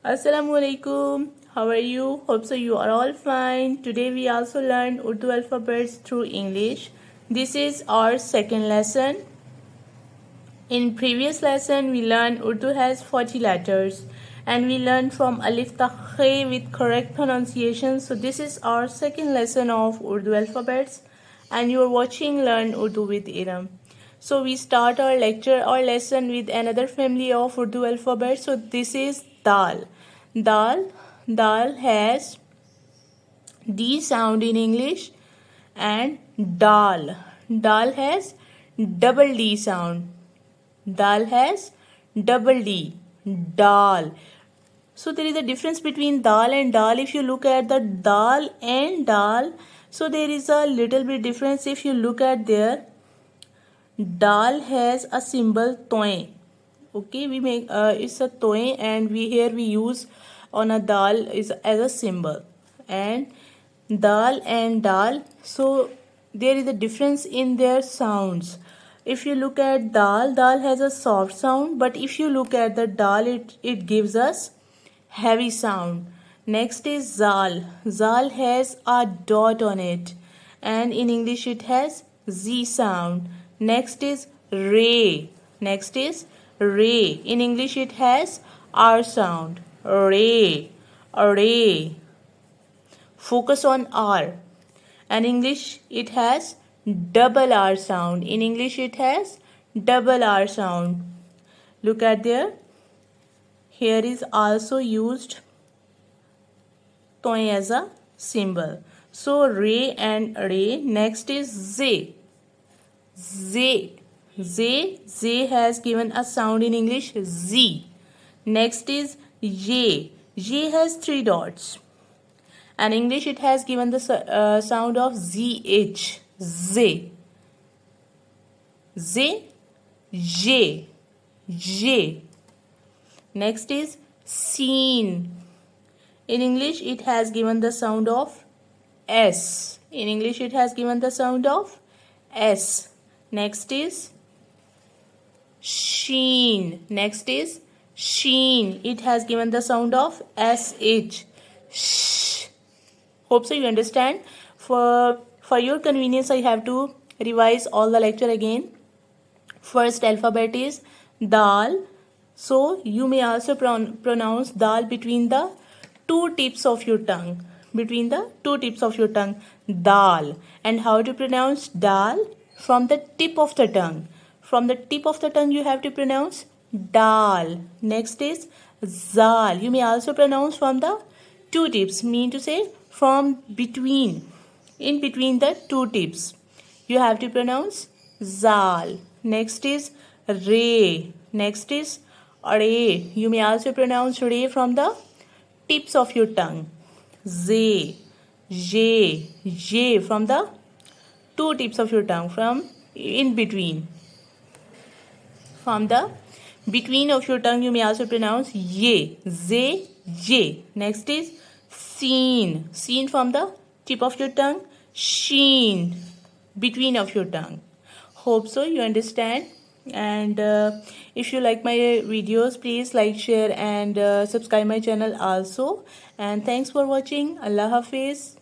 Assalamu alaikum. How are you? Hope so you are all fine. Today we also learn Urdu alphabets through English. This is our second lesson. In previous lesson we learned Urdu has 40 letters and we learned from Alif ta Khe with correct pronunciation. So this is our second lesson of Urdu alphabets and you are watching Learn Urdu with Iram. So we start our lesson with another family of Urdu alphabet. So this is Dal. Dal has D sound in English and Dal. Dal has double D sound. Dal has double D. Dal. So there is a difference between dal and dal. If you look at the dal and dal, so there is a little bit difference. If you look at there, dal has a symbol toy. Okay, we make it's a toy and we use on a dal is as a symbol, and dal, so there is a difference in their sounds. If you look at dal has a soft sound, but if you look at the dal, it gives us heavy sound. Next is zal has a dot on it and in English it has Z sound. Next is ray. In English it has R sound. Ray. Focus on R. And English it has double R sound. In English it has double R sound. Look at there. Here is also used toy as a symbol. So ray and ray. Next is Z. Z has given a sound in English Z. Next is J. J has three dots. And English it has given the sound of ZH. Z. J. Next is seen. In English it has given the sound of S. Next is sheen. It has given the sound of SH. Shh. Hope so you understand. For your convenience, I have to revise all the lecture again. First alphabet is dal. So you may also pronounce dal between the two tips of your tongue. Dal. And how to pronounce dal? From the tip of the tongue. You have to pronounce dal. Next is zal. You may also pronounce from the two tips. Mean to say from between. In between the two tips. You have to pronounce zal. Next is ray. Next is ray. You may also pronounce ray from the tips of your tongue. J from the two tips of your tongue, from in between. From the between of your tongue, you may also pronounce ye. J. Next is seen. Seen from the tip of your tongue. Sheen. Between of your tongue. Hope so you understand. And if you like my videos, please like, share and subscribe my channel also. And thanks for watching. Allah Hafiz.